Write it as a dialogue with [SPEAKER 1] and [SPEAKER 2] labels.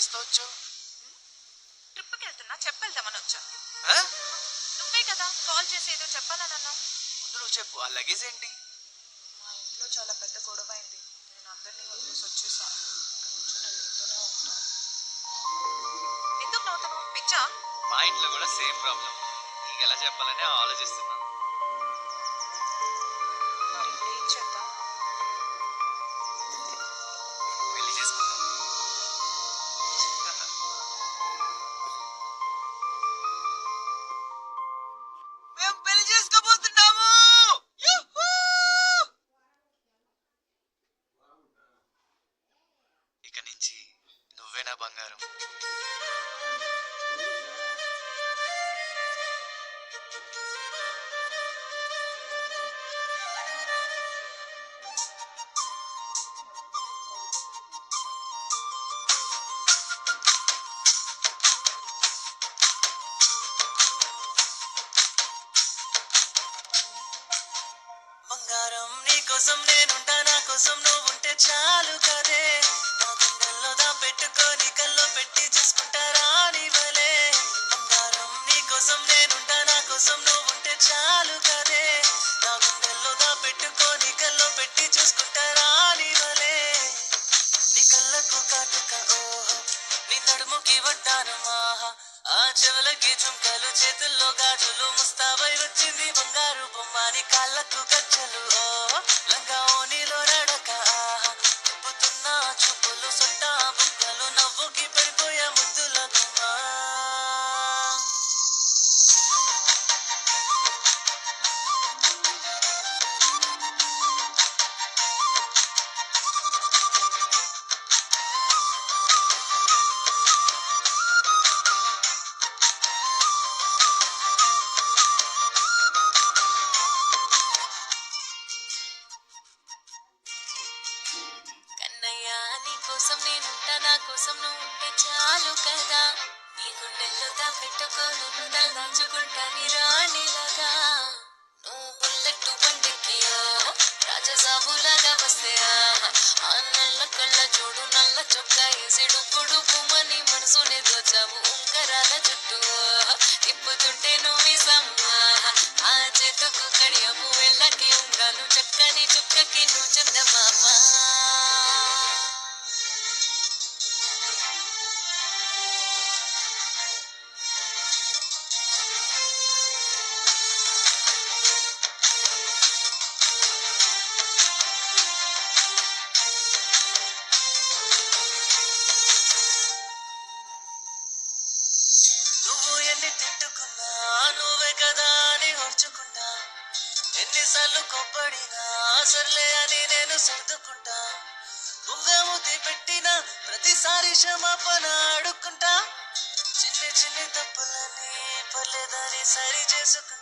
[SPEAKER 1] చేస్తూ వచ్చావు?
[SPEAKER 2] ట్రిప్కి వెళ్తున్నా చెప్పెళ్దామని వచ్చా.
[SPEAKER 1] ఆ?
[SPEAKER 2] నువ్వే కదా కాల్ చేసి ఏదో చెప్పాలని అన్నావు.
[SPEAKER 1] ముందు నువ్వు చెప్పు, ఆ లగేజ్ ఏంటి?
[SPEAKER 2] మా ఇంట్లో చాలా పెద్ద గొడవ అయింది. నేను అందరినీ వదిలేసి వచ్చేసా. ఎందుకు నవ్వుతున్నావు? పిచ్చా?
[SPEAKER 1] మా ఇంట్లో కూడా సేమ్ ప్రాబ్లం. నీకు ఎలా చెప్పాలని ఆలోచిస్తున్నా.
[SPEAKER 2] మరి ఇప్పుడు ఏం చేద్దాం?
[SPEAKER 1] పెళ్లి చేసుకుందాం. మేము పెళ్లి చేసుకోబోతున్నాము. ఇక నుంచి నువ్వే నా బంగారం. బంగారం నీకోసం నేనుంటా, నా కోసం నువ్వుంటే చాలు కదే. నా గుండెల్లో దాపెట్టుకొని కల్లో పెట్టి చూసుకుంటారా నీవలే. బంగారం నీకోసం నేనుంటా, నా కోసం నువ్వుంటే చాలు కదే. నా గుండెల్లో దాపెట్టుకొని కల్లో పెట్టి చూసుకుంటారా నీవలే. నీ కళ్ళకు కాటుక ఓహో, నీ నడుముకి వడ్డాను ఆహా, ఆ చెవులకి చుంకలు, చేతుల్లో గాజులు, ముస్తాబై వచ్చింది బంగారు బొమ్మ. నీ కాళ్ళకు గజ్జలు ఓహో, లంగా ఓనిలో నడక ఆహా, తిప్పుతున్న చూపులు, సొట్టా బుక్కలు, నవ్వుకి పడిపోయా ముద్దుల గుమ్మ. కన్నయ్య నీకోసం నేనుంటా, నా కోసం నువ్వు ఉంటే చాలు కదా. నీ గుండెల్లో దాపెట్టుకోను తలదాచుకుంటా నీ రాణిలాగా. నువ్వు బుల్లెట్టు బండెక్కియో రాజసాబులాగా వస్తే ఆహా, ఆ నల్ల కళ్ళ చూడు, నల్ల చొక్కా వేసి డుబ్బుడు పుమ్మని మనసునే దోచావు. ఉంగరాల చుట్టూ తిప్పుతుంటే నువ్వు సమ్మా, ఆ చేతుకు కడియము, వెళ్ళకి ఉంగాలు, చక్కని చుక్కకి నువ్వు చందమామ. నువ్వు ఎన్ని తిట్టుకున్నా నువ్వే కదా అని ఓర్చుకుంటా. ఎన్నిసార్లు కొబ్బడినా సర్లే అని నేను సర్దుకుంటా. కుంగముతి పెట్టిన ప్రతిసారి క్షమాపణ అడుక్కుంటా. చిన్ని చిన్ని తప్పులని పర్లేదని సరి చేసుకుంటా.